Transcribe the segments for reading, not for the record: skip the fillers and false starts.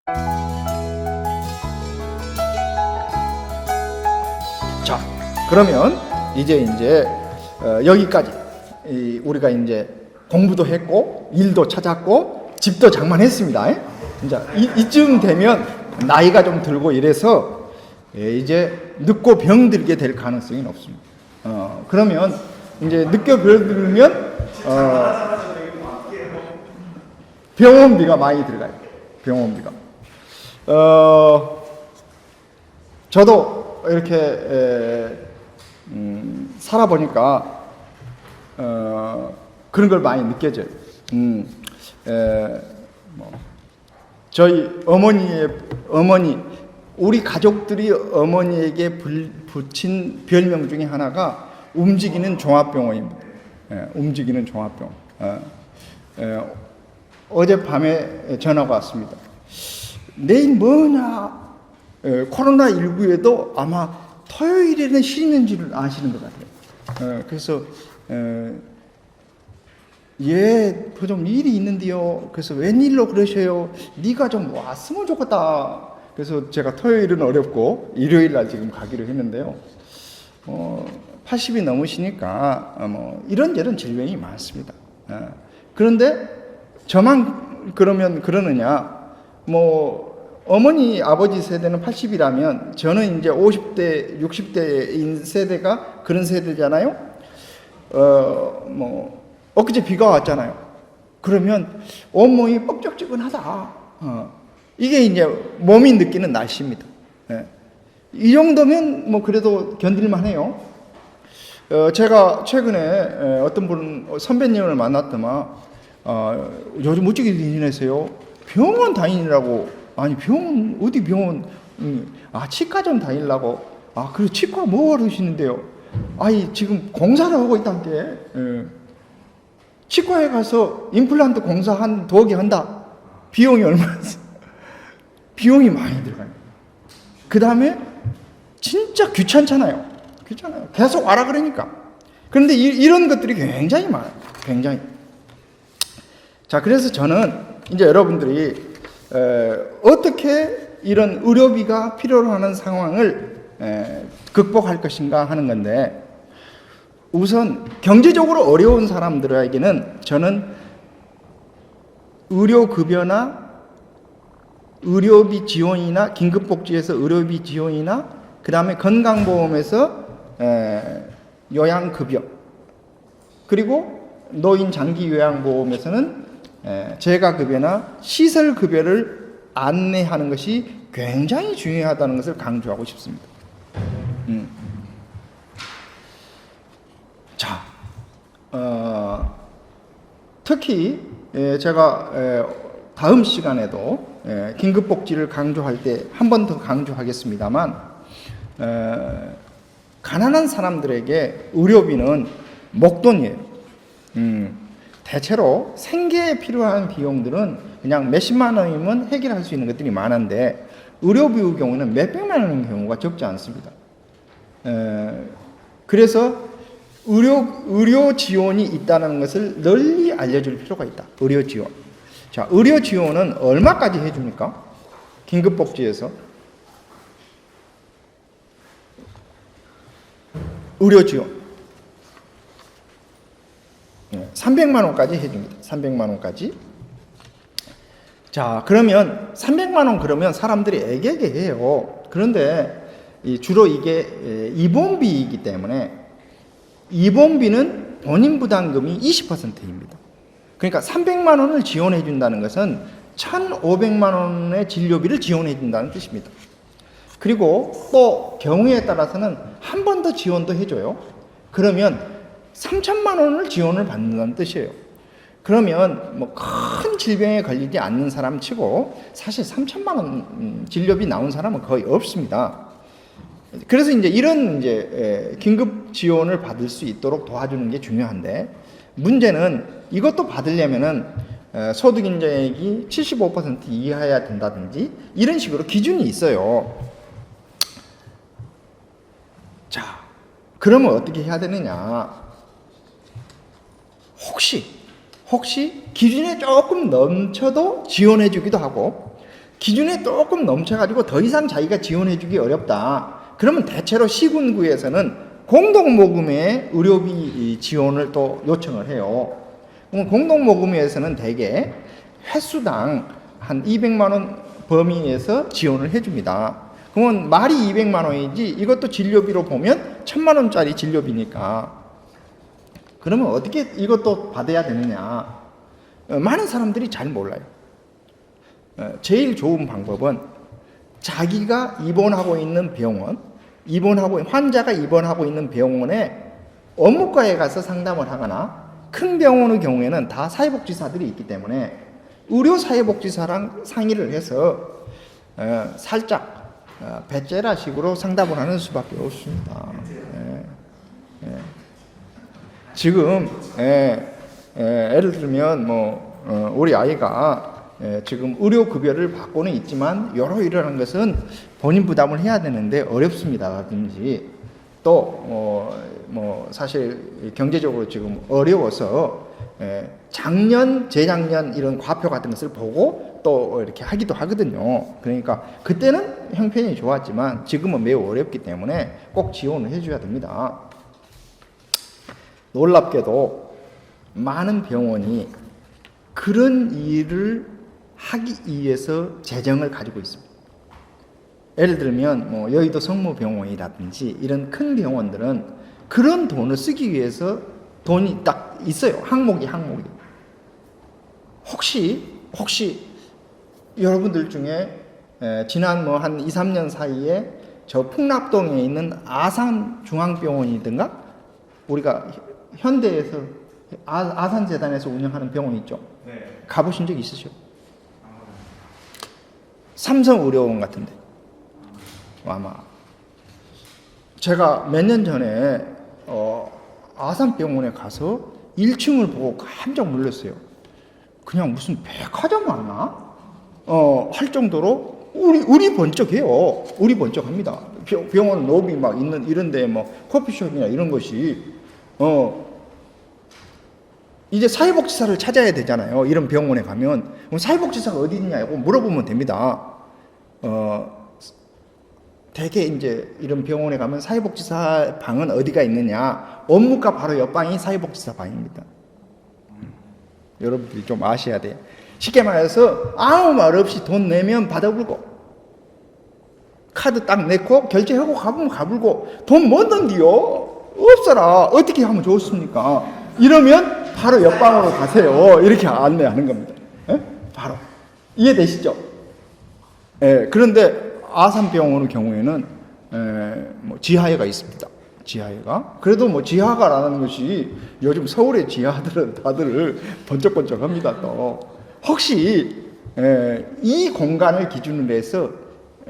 자, 그러면 이제 여기까지 우리가 이제 공부도 했고 일도 찾았고 집도 장만했습니다. 이제 이쯤 되면 나이가 좀 들고 이래서 이제 늙고 병들게 될 가능성이 높습니다. 그러면 이제 늙고 병들면 병원비가 많이 들어가요. 병원비가. 저도 이렇게 살아보니까 그런 걸 많이 느껴져요. 저희 어머니, 우리 가족들이 어머니에게 붙인 별명 중에 하나가 움직이는 종합병원입니다. 움직이는 종합병원. 어젯밤에 전화가 왔습니다. 내일 뭐냐? 코로나19에도 아마 토요일에는 쉬는 줄을 아시는 것 같아요. 그래서 좀 일이 있는데요. 그래서 웬일로 그러셔요? 네가 좀 왔으면 좋겠다. 그래서 제가 토요일은 어렵고 일요일 날 지금 가기로 했는데요. 80이 넘으시니까 이런저런 질병이 많습니다. 그런데 저만 그러느냐? 어머니 아버지 세대는 80이라면 저는 이제 50대 60대인 세대가 그런 세대잖아요. 엊그제 비가 왔잖아요. 그러면 온몸이 뻑적지근하다. 이게 이제 몸이 느끼는 날씨입니다. 이 정도면 그래도 견딜만 해요. 제가 최근에 어떤 분 선배님을 만났더만 요즘 어떻게 지내세요? 병원 다니라고. 아니 병원 어디 병원? 치과 좀 다니려고. 그리고 치과 뭐 하시는데요? 아니 지금 공사를 하고 있단게. 치과에 가서 임플란트 공사 한 2개 한다. 비용이 얼마나? 비용이 많이 들어가요. 그 다음에 진짜 귀찮잖아요. 계속 와라 그러니까. 그런데 이런 것들이 굉장히 많아요. 굉장히. 자, 그래서 저는 이제 여러분들이 어떻게 이런 의료비가 필요로 하는 상황을 극복할 것인가 하는 건데, 우선 경제적으로 어려운 사람들에게는 저는 의료급여나 의료비 지원이나 긴급복지에서 의료비 지원이나 그 다음에 건강보험에서 요양급여, 그리고 노인 장기 요양보험에서는 재가급여나 시설급여를 안내하는 것이 굉장히 중요하다는 것을 강조하고 싶습니다. 자, 특히 제가 다음 시간에도 긴급복지를 강조할 때 한 번 더 강조하겠습니다만, 가난한 사람들에게 의료비는 목돈이에요. 대체로 생계에 필요한 비용들은 그냥 몇십만 원이면 해결할 수 있는 것들이 많은데, 의료비의 경우는 몇백만 원의 경우가 적지 않습니다. 그래서 의료 지원이 있다는 것을 널리 알려줄 필요가 있다. 의료 지원. 자, 의료 지원은 얼마까지 해줍니까? 긴급복지에서 의료 지원 300만 원까지 해줍니다. 300만 원까지. 자, 그러면 300만 원 그러면 사람들이 애매해요. 그런데 주로 이게 입원비이기 때문에 입원비는 본인 부담금이 20%입니다. 그러니까 300만 원을 지원해 준다는 것은 1,500만 원의 진료비를 지원해 준다는 뜻입니다. 그리고 또 경우에 따라서는 한 번 더 지원도 해줘요. 그러면 3,000만 원을 지원을 받는다는 뜻이에요. 그러면 큰 질병에 걸리지 않는 사람 치고 사실 3,000만 원 진료비 나온 사람은 거의 없습니다. 그래서 이런 긴급 지원을 받을 수 있도록 도와주는 게 중요한데, 문제는 이것도 받으려면은 소득 인정액이 75% 이하여야 된다든지 이런 식으로 기준이 있어요. 자, 그러면 어떻게 해야 되느냐? 혹시 기준에 조금 넘쳐도 지원해 주기도 하고, 기준에 조금 넘쳐가지고 더 이상 자기가 지원해주기 어렵다. 그러면 대체로 시군구에서는 공동모금의 의료비 지원을 또 요청을 해요. 공동모금회에서는 대개 횟수당 한 200만 원 범위에서 지원을 해줍니다. 그러면 말이 200만 원이지 이것도 진료비로 보면 1000만 원짜리 진료비니까 그러면 어떻게 이것도 받아야 되느냐. 많은 사람들이 잘 몰라요. 제일 좋은 방법은 자기가 입원하고 있는 병원, 환자가 입원하고 있는 병원에 업무과에 가서 상담을 하거나 큰 병원의 경우에는 다 사회복지사들이 있기 때문에 의료사회복지사랑 상의를 해서 살짝 배째라식으로 상담을 하는 수밖에 없습니다. 지금 예를 들면 우리 아이가 지금 의료급여를 받고는 있지만 여러 일이라는 것은 본인 부담을 해야 되는데 어렵습니다라든지 또 사실 경제적으로 지금 어려워서 작년, 재작년 이런 과표 같은 것을 보고 또 이렇게 하기도 하거든요. 그러니까 그때는 형편이 좋았지만 지금은 매우 어렵기 때문에 꼭 지원을 해줘야 됩니다. 놀랍게도 많은 병원이 그런 일을 하기 위해서 재정을 가지고 있습니다. 예를 들면 여의도 성모병원이라든지 이런 큰 병원들은 그런 돈을 쓰기 위해서 돈이 딱 있어요. 항목이. 혹시 여러분들 중에 지난 한 2, 3년 사이에 저 풍납동에 있는 아산중앙병원이든가 우리가 현대에서 아산재단에서 운영하는 병원 있죠? 네. 가보신 적 있으시죠? 삼성의료원 같은데 아마 제가 몇 년 전에 아산병원에 가서 1층을 보고 깜짝 놀랐어요. 그냥 무슨 백화점 왔나? 할 정도로 우리 번쩍해요. 우리 번쩍합니다. 병원 로비 막 있는 이런데 커피숍이나 이런 것이 이제 사회복지사를 찾아야 되잖아요. 이런 병원에 가면 그럼 사회복지사가 어디 있냐고 물어보면 됩니다. 대개 이제 이런 병원에 가면 사회복지사 방은 어디가 있느냐? 업무과 바로 옆방이 사회복지사 방입니다. 여러분들이 좀 아셔야 돼요. 쉽게 말해서 아무 말 없이 돈 내면 받아불고 카드 딱 내고 결제하고 가보면 가불고 돈 못 던디요? 없어라. 어떻게 하면 좋습니까? 이러면 바로 옆방으로 가세요. 이렇게 안내하는 겁니다. 바로. 이해되시죠? 그런데 아산병원의 경우에는 지하에가 있습니다. 지하에가. 그래도 지하가라는 것이 요즘 서울의 지하들은 다들 번쩍번쩍합니다. 또 혹시 이 공간을 기준으로 해서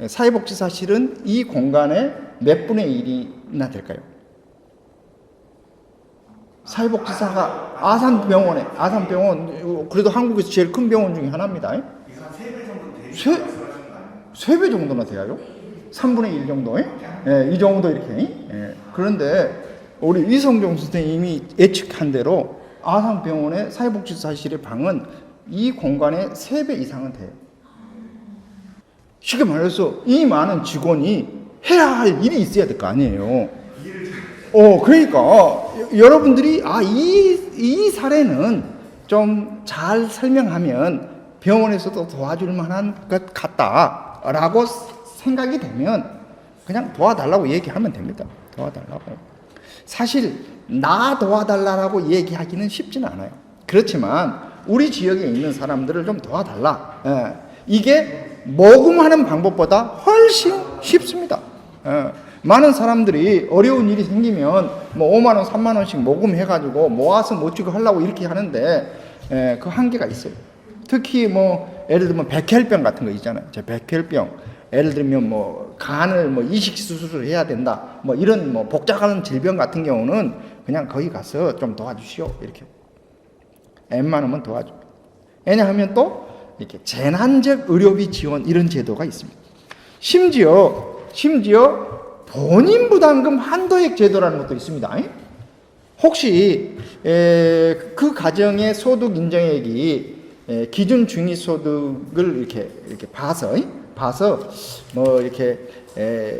사회복지사실은 이 공간의 몇 분의 1이나 될까요? 사회복지사가 아산병원 그래도 한국에서 제일 큰 병원 중에 하나입니다. 3배 정도나 돼요? 3분의 1 정도? 이 정도 이렇게. 그런데 우리 이성종 선생님이 예측한 대로 아산병원의 사회복지사실의 방은 이 공간의 3배 이상은 돼요. 쉽게 말해서 이 많은 직원이 해야 할 일이 있어야 될 거 아니에요. 그러니까 여러분들이 이 사례는 좀 잘 설명하면 병원에서도 도와줄 만한 것 같다라고 생각이 되면 그냥 도와달라고 얘기하면 됩니다. 도와달라고. 사실 나 도와달라고 얘기하기는 쉽지는 않아요. 그렇지만 우리 지역에 있는 사람들을 좀 도와달라. 이게 모금하는 방법보다 훨씬 쉽습니다. 많은 사람들이 어려운 일이 생기면 5만 원, 3만 원씩 모금해가지고 모아서 못 주고 하려고 이렇게 하는데 그 한계가 있어요. 특히 예를 들면 백혈병 같은 거 있잖아요. 백혈병. 예를 들면 간을 이식 수술을 해야 된다. 이런 복잡한 질병 같은 경우는 그냥 거기 가서 좀 도와주시오. 이렇게. 웬만하면 도와줘. 왜냐하면 또 이렇게 재난적 의료비 지원 이런 제도가 있습니다. 심지어 본인 부담금 한도액 제도라는 것도 있습니다. 혹시 그 가정의 소득 인정액이 기준 중위소득을 이렇게 봐서 뭐 이렇게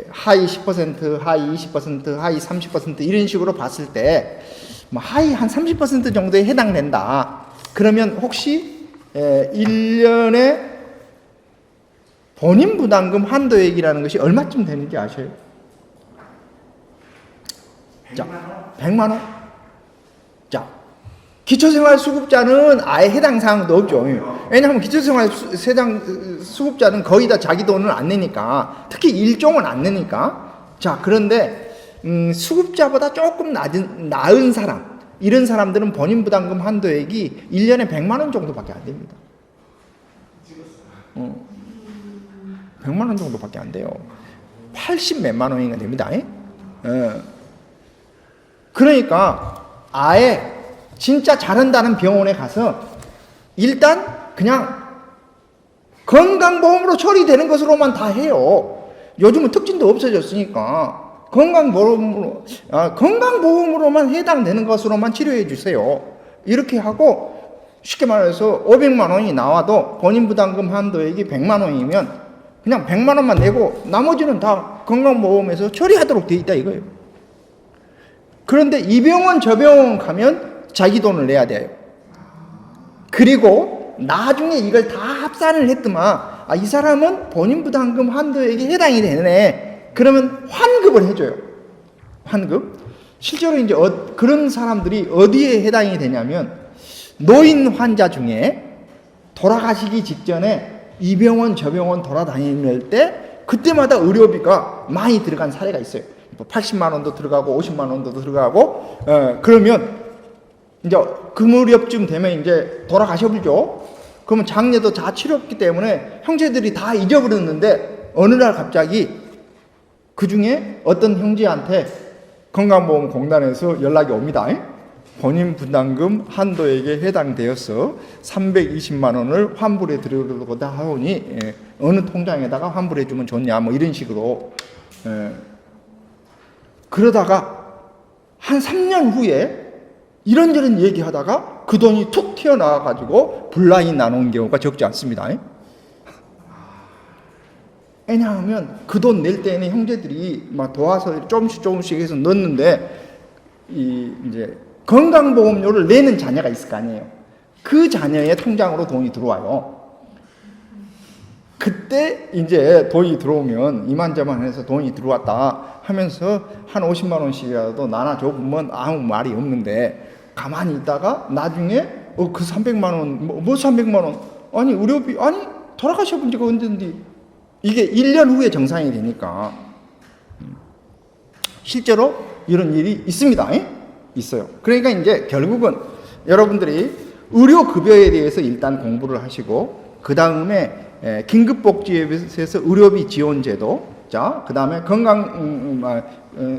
하위 10%, 하위 20%, 하위 30% 이런 식으로 봤을 때 뭐 하위 한 30% 정도에 해당된다. 그러면 혹시 1년에 본인 부담금 한도액이라는 것이 얼마쯤 되는지 아셔요? 자, 100만 원. 자, 기초생활수급자는 아예 해당 사항도 없죠. 왜냐하면 기초생활수급자는 거의 다 자기 돈을 안 내니까, 특히 일종은 안 내니까. 자, 그런데 수급자보다 조금 나은 사람, 이런 사람들은 본인 부담금 한도액이 1년에 100만 원 정도밖에 안 됩니다. 100만 원 정도밖에 안 돼요. 80 몇만 원인가 됩니다. 그러니까 아예 진짜 잘한다는 병원에 가서 일단 그냥 건강보험으로 처리되는 것으로만 다 해요. 요즘은 특진도 없어졌으니까 건강보험으로만 해당되는 것으로만 치료해 주세요. 이렇게 하고 쉽게 말해서 500만 원이 나와도 본인 부담금 한도액이 100만 원이면 그냥 100만 원만 내고 나머지는 다 건강보험에서 처리하도록 돼 있다 이거예요. 그런데 이 병원 저 병원 가면 자기 돈을 내야 돼요. 그리고 나중에 이걸 다 합산을 했더만 이 사람은 본인 부담금 한도액에 해당이 되네. 그러면 환급을 해줘요. 환급. 실제로 이제 그런 사람들이 어디에 해당이 되냐면 노인 환자 중에 돌아가시기 직전에 이 병원 저 병원 돌아다닐 때 그때마다 의료비가 많이 들어간 사례가 있어요. 80만 원도 들어가고 50만 원도 들어가고 그러면 이제 그 무렵쯤 되면 이제 돌아가셔버리죠. 그러면 장례도 다 치렀기 때문에 형제들이 다 잊어버렸는데 어느 날 갑자기 그 중에 어떤 형제한테 건강보험공단에서 연락이 옵니다. 본인 부담금 한도액에 해당되어서 320만 원을 환불해 드리려고 하오니 어느 통장에다가 환불해 주면 좋냐 뭐 이런 식으로 그러다가 한 3년 후에 이런저런 얘기하다가 그 돈이 툭 튀어나와가지고 분란이 나는 경우가 적지 않습니다. 왜냐하면 그 돈 낼 때는 형제들이 막 도와서 조금씩 해서 넣었는데 이제 건강보험료를 내는 자녀가 있을 거 아니에요. 그 자녀의 통장으로 돈이 들어와요. 그때 이제 돈이 들어오면 이만저만해서 돈이 들어왔다 하면서 한 50만 원씩이라도 나눠줘보면 아무 말이 없는데 가만히 있다가 나중에 그 300만 원 뭐 300만 원 아니 의료비 아니 돌아가셔본 지가 언젠데 이게 1년 후에 정상이 되니까 실제로 이런 일이 있습니다. 있어요. 그러니까 이제 결국은 여러분들이 의료급여에 대해서 일단 공부를 하시고 그 다음에 긴급복지에서 의료비 지원제도 자, 그 다음에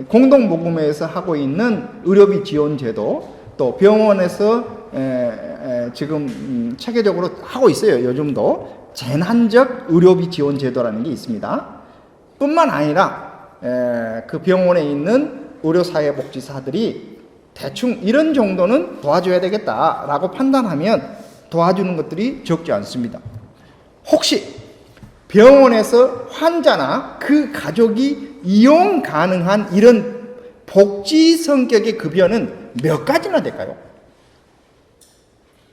공동모금회에서 하고 있는 의료비 지원제도 또 병원에서 지금 체계적으로 하고 있어요. 요즘도 재난적 의료비 지원 제도라는 게 있습니다. 뿐만 아니라 그 병원에 있는 의료사회복지사들이 대충 이런 정도는 도와줘야 되겠다라고 판단하면 도와주는 것들이 적지 않습니다. 혹시 병원에서 환자나 그 가족이 이용 가능한 이런 복지 성격의 급여는 몇 가지나 될까요?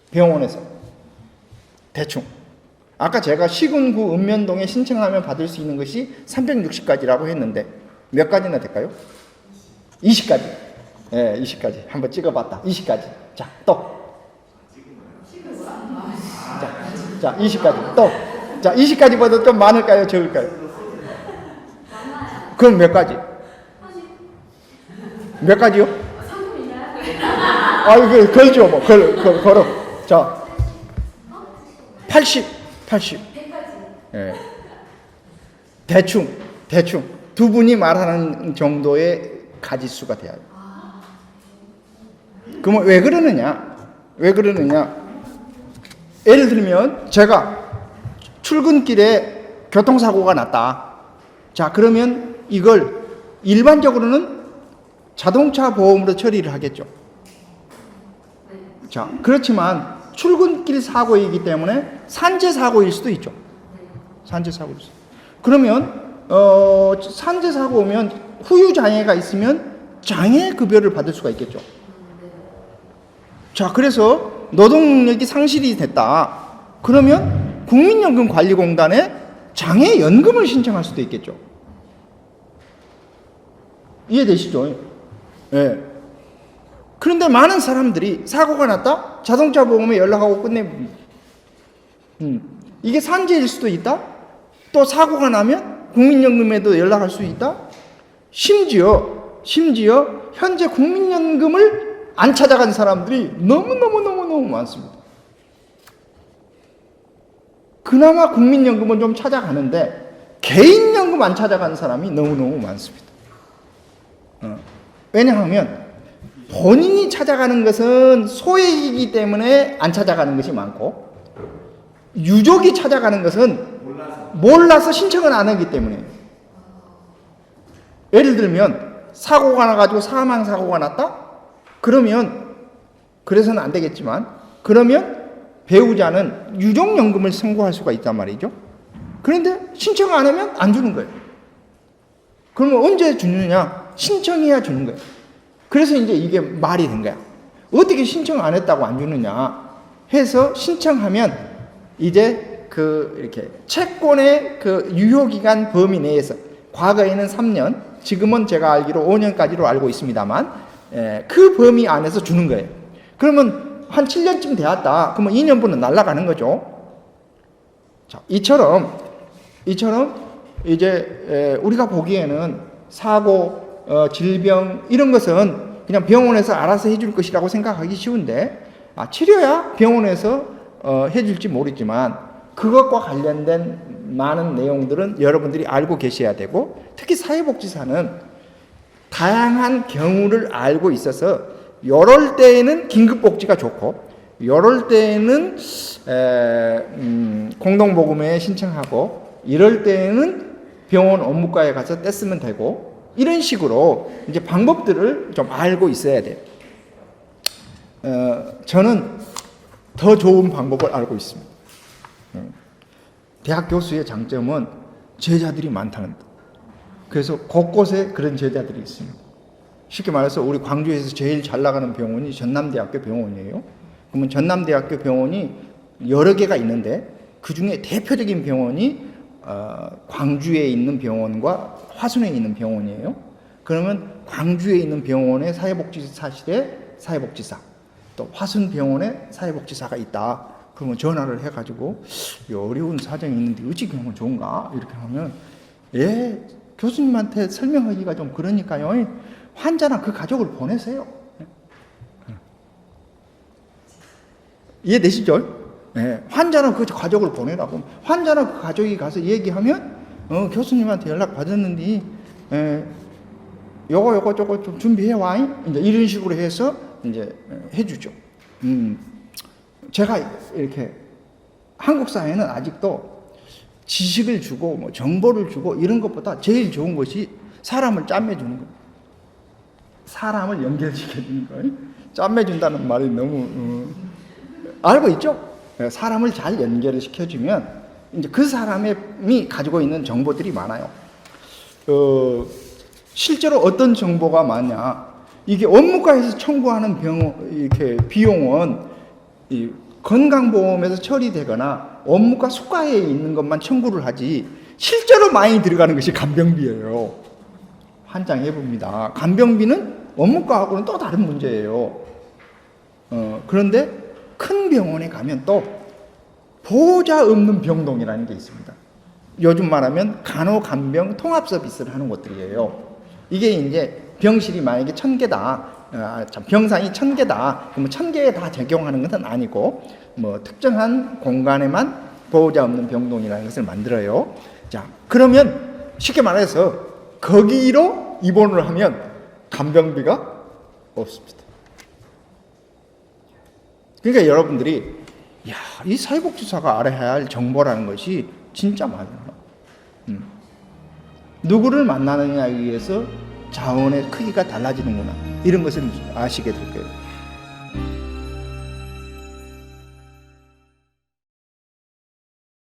병원에서 대충 아까 제가 시군구 읍면동에 신청하면 받을 수 있는 것이 360가지라고 했는데 몇 가지나 될까요? 20가지. 예, 20가지. 한번 찍어봤다. 20가지. 자, 또. 자, 20가지. 또. 자, 20가지보다 좀 많을까요? 적을까요? 그럼 몇 가지? 몇 가지요? 이거 걸죠, 뭐. 걸어. 자, 80. 예. 대충 두 분이 말하는 정도의 가지수가 돼요. 그러면 왜 그러느냐? 예를 들면 제가 출근길에 교통사고가 났다. 자, 그러면 이걸 일반적으로는 자동차 보험으로 처리를 하겠죠. 자, 그렇지만 출근길 사고이기 때문에 산재 사고일 수도 있죠. 산재 사고일 수도. 그러면 산재 사고 오면 후유 장애가 있으면 장애 급여를 받을 수가 있겠죠. 자, 그래서 노동력이 상실이 됐다. 그러면 국민연금관리공단에 장애연금을 신청할 수도 있겠죠. 이해되시죠? 예. 그런데 많은 사람들이 사고가 났다? 자동차 보험에 연락하고 끝내버립니다. 이게 산재일 수도 있다? 또 사고가 나면 국민연금에도 연락할 수 있다? 심지어 현재 국민연금을 안 찾아간 사람들이 너무 많습니다. 그나마 국민연금은 좀 찾아가는데 개인연금 안 찾아가는 사람이 너무 많습니다. 왜냐하면 본인이 찾아가는 것은 소액이기 때문에 안 찾아가는 것이 많고, 유족이 찾아가는 것은 몰라서 신청을 안 하기 때문에. 예를 들면 사고가 나가지고 사망사고가 났다? 그러면, 그래서는 안 되겠지만, 그러면 배우자는 유족연금을 청구할 수가 있단 말이죠. 그런데 신청 안 하면 안 주는 거예요. 그러면 언제 주느냐? 신청해야 주는 거예요. 그래서 이제 이게 말이 된 거야. 어떻게 신청 안 했다고 안 주느냐 해서 신청하면 이제 이렇게 채권의 유효기간 범위 내에서, 과거에는 3년, 지금은 제가 알기로 5년까지로 알고 있습니다만, 그 범위 안에서 주는 거예요. 그러면 한 7년쯤 되었다. 그러면 2년분은 날아가는 거죠. 자, 이처럼 이제 우리가 보기에는 사고, 질병 이런 것은 그냥 병원에서 알아서 해줄 것이라고 생각하기 쉬운데, 치료야 병원에서 해줄지 모르지만 그것과 관련된 많은 내용들은 여러분들이 알고 계셔야 되고, 특히 사회복지사는 다양한 경우를 알고 있어서 요럴 때에는 긴급복지가 좋고, 요럴 때에는 공동보험에 신청하고, 이럴 때에는 병원 업무과에 가서 떼쓰면 되고, 이런 식으로 이제 방법들을 좀 알고 있어야 돼요. 저는 더 좋은 방법을 알고 있습니다. 대학 교수의 장점은 제자들이 많다는 것. 그래서 곳곳에 그런 제자들이 있습니다. 쉽게 말해서 우리 광주에서 제일 잘 나가는 병원이 전남대학교 병원이에요. 그러면 전남대학교 병원이 여러 개가 있는데 그 중에 대표적인 병원이 광주에 있는 병원과 화순에 있는 병원이에요. 그러면 광주에 있는 병원에 사회복지사실에 사회복지사, 또 화순병원에 사회복지사가 있다. 그러면 전화를 해가지고 어려운 사정이 있는데 어찌 병원 좋은가? 이렇게 하면, 예, 교수님한테 설명하기가 좀 그러니까요. 환자나 그 가족을 보내세요. 이해되시죠? 네, 환자나 그 가족을 보내라고. 환자나 그 가족이 가서 얘기하면, 교수님한테 연락 받았는데, 요거 저거 좀 준비해와. 이제 이런 식으로 해서 이제 해주죠. 제가 이렇게 한국 사회는 아직도 지식을 주고 뭐 정보를 주고 이런 것보다 제일 좋은 것이 사람을 짬매주는 거예요. 사람을 연결시켜주는 거예요. 짬매준다는 말이 너무 알고 있죠? 사람을 잘 연결을 시켜주면 이제 그 사람이 가지고 있는 정보들이 많아요. 실제로 어떤 정보가 많냐? 이게 업무과에서 청구하는 이렇게 비용은 이 건강보험에서 처리되거나 업무과 수과에 있는 것만 청구를 하지, 실제로 많이 들어가는 것이 간병비예요. 환장해 봅니다. 간병비는 업무과하고는 또 다른 문제예요. 그런데 큰 병원에 가면 또 보호자 없는 병동이라는 게 있습니다. 요즘 말하면 간호간병 통합 서비스를 하는 곳들이에요. 이게 이제 병실이 만약에 1000개다, 병상이 1000개다, 그러면 1000개에 다 적용하는 것은 아니고, 뭐 특정한 공간에만 보호자 없는 병동이라는 것을 만들어요. 자, 그러면 쉽게 말해서 거기로 입원을 하면 간병비가 없습니다. 그러니까 여러분들이, 이 사회복지사가 알아야 할 정보라는 것이 진짜 많아요. 누구를 만나느냐에 의해서 자원의 크기가 달라지는구나, 이런 것을 아시게 될 거예요.